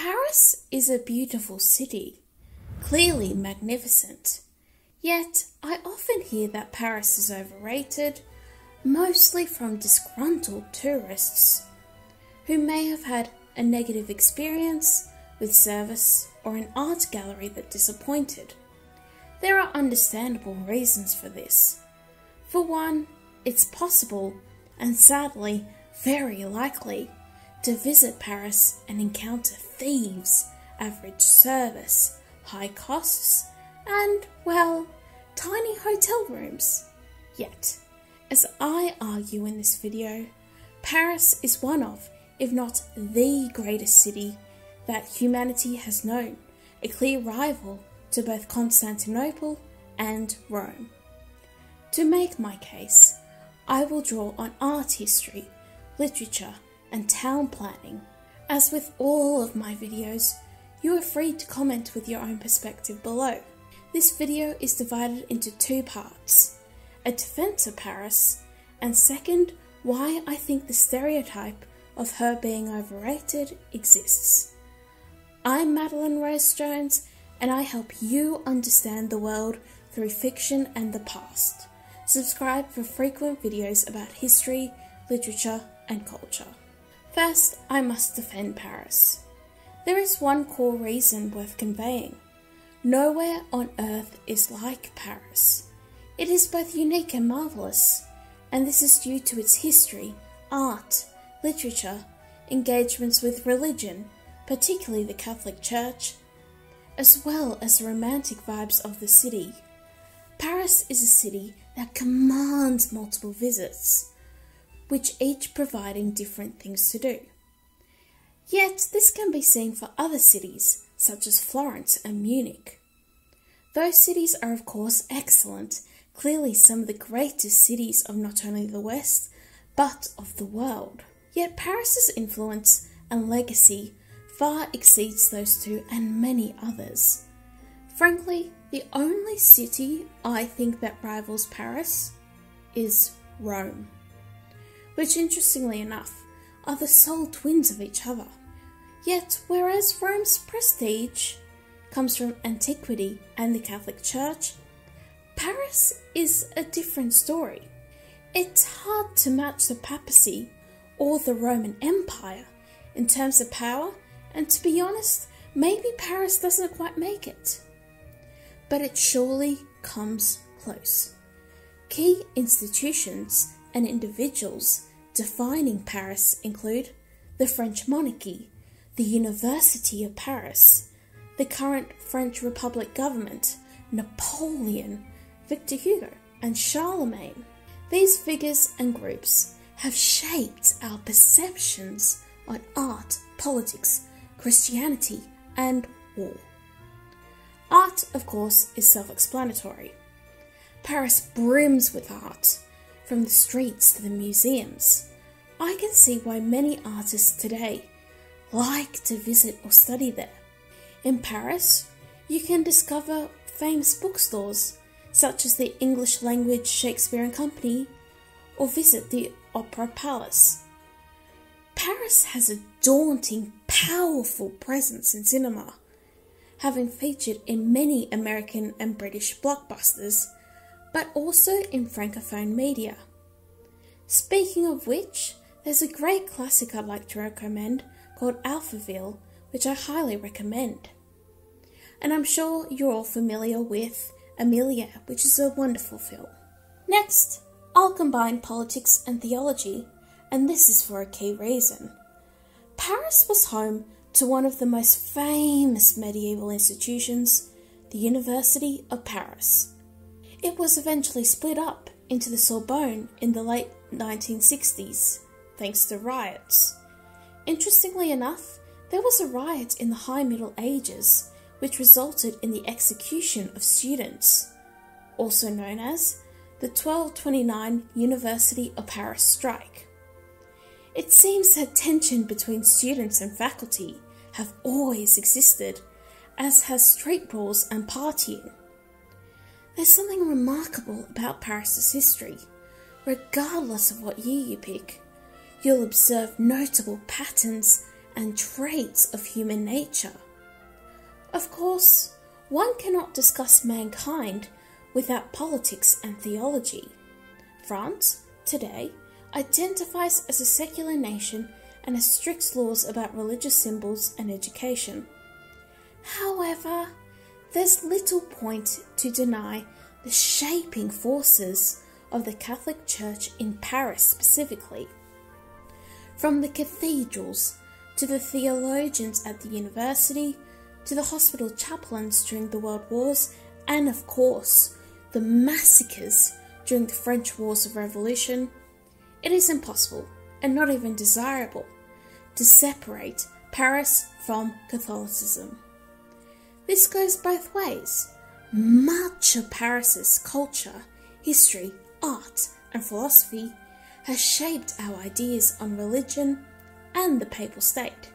Paris is a beautiful city, clearly magnificent. Yet I often hear that Paris is overrated, mostly from disgruntled tourists who may have had a negative experience with service or an art gallery that disappointed. There are understandable reasons for this. For one, it's possible, and sadly very likely, to visit Paris and encounter thieves, average service, high costs, and, well, tiny hotel rooms. Yet, as I argue in this video, Paris is one of, if not the greatest city that humanity has known, a clear rival to both Constantinople and Rome. To make my case, I will draw on art history, literature, and town planning. As with all of my videos, you are free to comment with your own perspective below. This video is divided into two parts: a defense of Paris, and second, why I think the stereotype of her being overrated exists. I'm Madeleine Rose-Jones, and I help you understand the world through fiction and the past. Subscribe for frequent videos about history, literature, and culture. First, I must defend Paris. There is one core reason worth conveying. Nowhere on earth is like Paris. It is both unique and marvellous, and this is due to its history, art, literature, engagements with religion, particularly the Catholic Church, as well as the romantic vibes of the city. Paris is a city that commands multiple visits, which each providing different things to do. Yet this can be seen for other cities, such as Florence and Munich. Those cities are of course excellent, clearly some of the greatest cities of not only the West, but of the world. Yet Paris's influence and legacy far exceeds those two and many others. Frankly, the only city I think that rivals Paris is Rome, which interestingly enough are the soul twins of each other. Yet whereas Rome's prestige comes from antiquity and the Catholic Church, Paris is a different story. It's hard to match the papacy or the Roman Empire in terms of power, and to be honest, maybe Paris doesn't quite make it. But it surely comes close. Key institutions and individuals defining Paris include the French monarchy, the University of Paris, the current French Republic government, Napoleon, Victor Hugo, and Charlemagne. These figures and groups have shaped our perceptions on art, politics, Christianity, and war. Art, of course, is self-explanatory. Paris brims with art, from the streets to the museums. I can see why many artists today like to visit or study there. In Paris, you can discover famous bookstores such as the English language Shakespeare and Company, or visit the Opera Palace. Paris has a daunting, powerful presence in cinema, having featured in many American and British blockbusters, but also in Francophone media. Speaking of which, there's a great classic I'd like to recommend called Alphaville, which I highly recommend. And I'm sure you're all familiar with Amelia, which is a wonderful film. Next, I'll combine politics and theology, and this is for a key reason. Paris was home to one of the most famous medieval institutions, the University of Paris. It was eventually split up into the Sorbonne in the late 1960s, thanks to riots. Interestingly enough, there was a riot in the High Middle Ages, which resulted in the execution of students, also known as the 1229 University of Paris strike. It seems that tension between students and faculty have always existed, as has street brawls and partying. There's something remarkable about Paris's history. Regardless of what year you pick, you'll observe notable patterns and traits of human nature. Of course, one cannot discuss mankind without politics and theology. France, today, identifies as a secular nation and has strict laws about religious symbols and education. However, there's little point to deny the shaping forces of the Catholic Church in Paris specifically. From the cathedrals, to the theologians at the university, to the hospital chaplains during the World Wars, and of course, the massacres during the French Wars of Revolution, it is impossible, and not even desirable, to separate Paris from Catholicism. This goes both ways. Much of Paris's culture, history, art, and philosophy has shaped our ideas on religion and the papal state.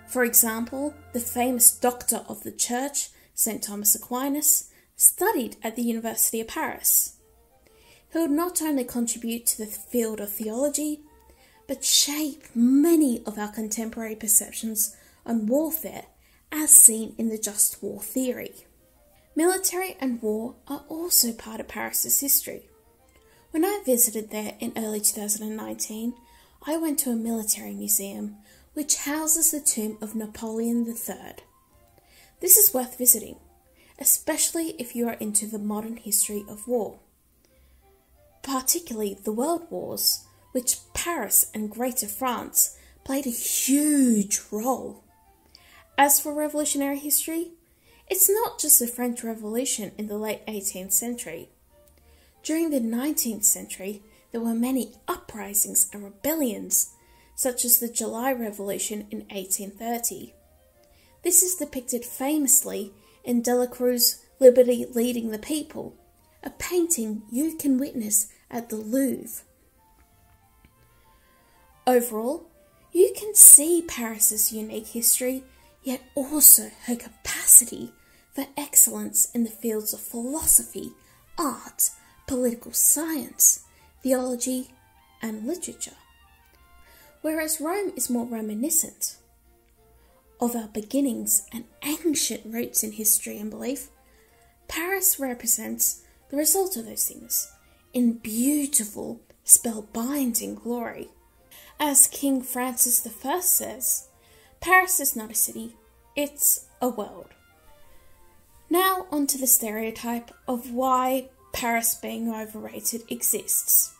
For example, the famous doctor of the Church, St. Thomas Aquinas, studied at the University of Paris. He would not only contribute to the field of theology, but shape many of our contemporary perceptions on warfare as seen in the just war theory. Military and war are also part of Paris's history. When I visited there in early 2019, I went to a military museum which houses the tomb of Napoleon III. This is worth visiting, especially if you are into the modern history of war, particularly the World Wars, which Paris and Greater France played a huge role. As for revolutionary history, it's not just the French Revolution in the late 18th century. During the 19th century, there were many uprisings and rebellions, such as the July Revolution in 1830. This is depicted famously in Delacroix's Liberty Leading the People, a painting you can witness at the Louvre. Overall, you can see Paris's unique history, yet also her capacity for excellence in the fields of philosophy, art, political science, theology, and literature. Whereas Rome is more reminiscent of our beginnings and ancient roots in history and belief, Paris represents the result of those things in beautiful, spellbinding glory. As King Francis I says, Paris is not a city, it's a world. Now onto the stereotype of why Paris being overrated exists.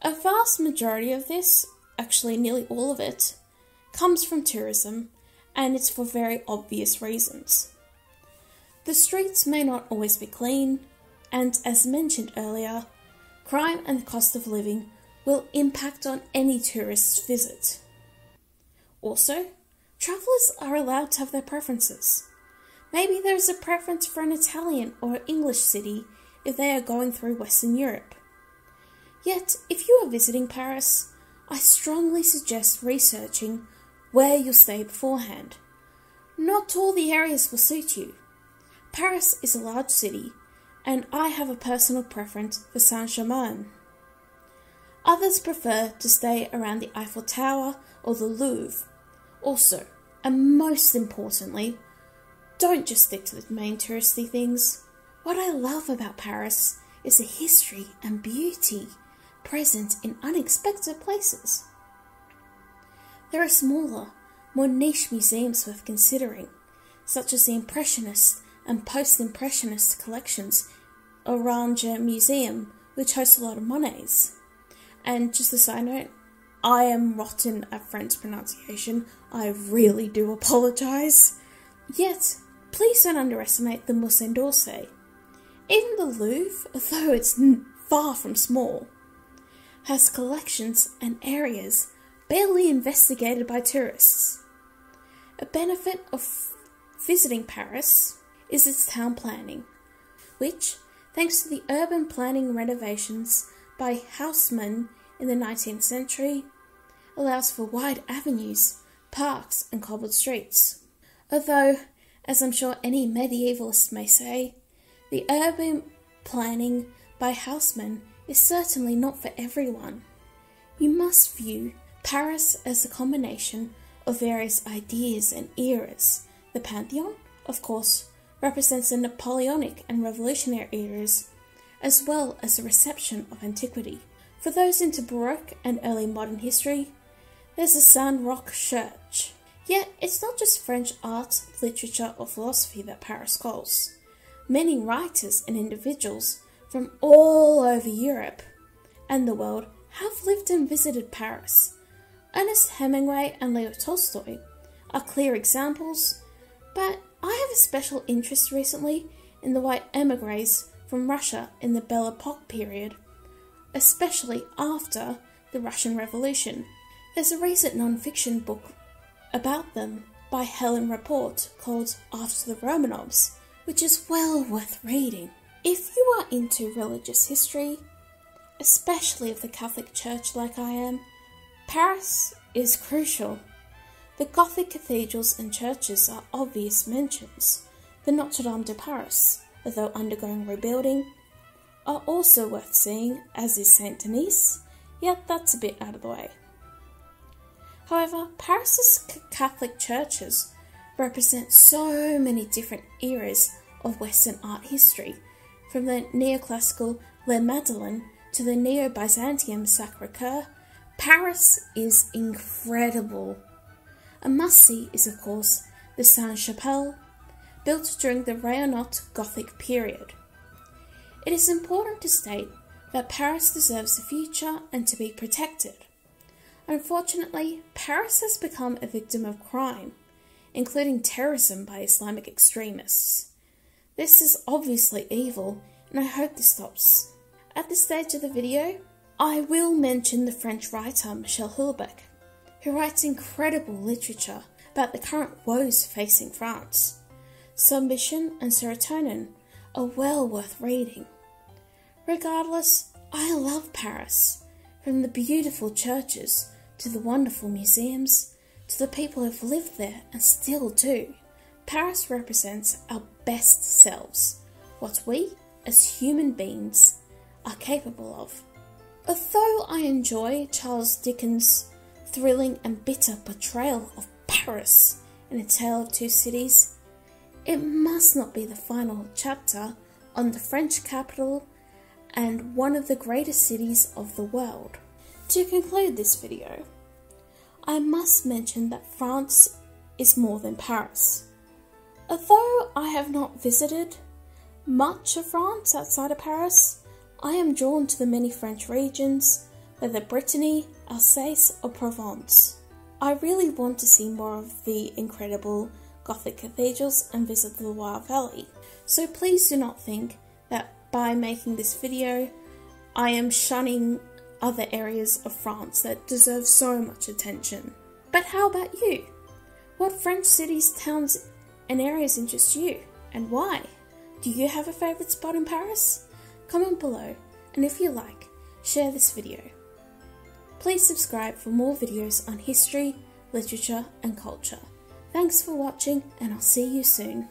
A vast majority of this, actually nearly all of it, comes from tourism, and it's for very obvious reasons. The streets may not always be clean, and as mentioned earlier, crime and the cost of living will impact on any tourist's visit. Also, travellers are allowed to have their preferences. Maybe there is a preference for an Italian or English city if they are going through Western Europe. Yet, if you are visiting Paris, I strongly suggest researching where you'll stay beforehand. Not all the areas will suit you. Paris is a large city, and I have a personal preference for Saint-Germain. Others prefer to stay around the Eiffel Tower or the Louvre. Also, and most importantly, don't just stick to the main touristy things. What I love about Paris is the history and beauty present in unexpected places. There are smaller, more niche museums worth considering, such as the Impressionist and Post-Impressionist collections Orange Museum, which hosts a lot of Monets. And just a side note, I am rotten at French pronunciation. I really do apologise. Yet, please don't underestimate the Musée d'Orsay. Even the Louvre, although it's far from small, has collections and areas barely investigated by tourists. A benefit of visiting Paris is its town planning, which, thanks to the urban planning renovations by Haussmann in the 19th century, allows for wide avenues, parks and cobbled streets. Although, as I'm sure any medievalist may say, the urban planning by Haussmann is certainly not for everyone. You must view Paris as a combination of various ideas and eras. The Pantheon, of course, represents the Napoleonic and Revolutionary eras, as well as the reception of antiquity. For those into Baroque and early modern history, there's the Saint-Roch Church. Yet, it's not just French art, literature or philosophy that Paris calls. Many writers and individuals from all over Europe and the world have lived and visited Paris. Ernest Hemingway and Leo Tolstoy are clear examples, but I have a special interest recently in the white emigres from Russia in the Belle Epoque period, especially after the Russian Revolution. There's a recent non-fiction book about them by Helen Rapport called After the Romanovs, which is well worth reading. If you are into religious history, especially of the Catholic Church like I am, Paris is crucial. The Gothic cathedrals and churches are obvious mentions. The Notre Dame de Paris, although undergoing rebuilding, are also worth seeing, as is Saint Denis, yet that's a bit out of the way. However, Paris's Catholic churches represent so many different eras of Western art history, from the neoclassical Les Madeleine to the Neo-Byzantium Sacré-Cœur. Paris is incredible. A must-see is, of course, the Sainte-Chapelle, built during the Rayonnant Gothic period. It is important to state that Paris deserves a future and to be protected. Unfortunately, Paris has become a victim of crime, including terrorism by Islamic extremists. This is obviously evil, and I hope this stops. At this stage of the video, I will mention the French writer Michel Houellebecq, who writes incredible literature about the current woes facing France. Submission and Serotonin are well worth reading. Regardless, I love Paris, from the beautiful churches to the wonderful museums to the people who've lived there and still do. Paris represents our best selves, what we as human beings are capable of. Although I enjoy Charles Dickens' thrilling and bitter portrayal of Paris in A Tale of Two Cities, it must not be the final chapter on the French capital and one of the greatest cities of the world. To conclude this video, I must mention that France is more than Paris. Although I have not visited much of France outside of Paris, I am drawn to the many French regions, whether Brittany, Alsace or Provence. I really want to see more of the incredible Gothic cathedrals and visit the Loire Valley. So please do not think that by making this video, I am shunning other areas of France that deserve so much attention. But how about you? What French cities, towns and areas interest you, and why? Do you have a favourite spot in Paris? Comment below, and if you like, share this video. Please subscribe for more videos on history, literature and culture. Thanks for watching, and I'll see you soon.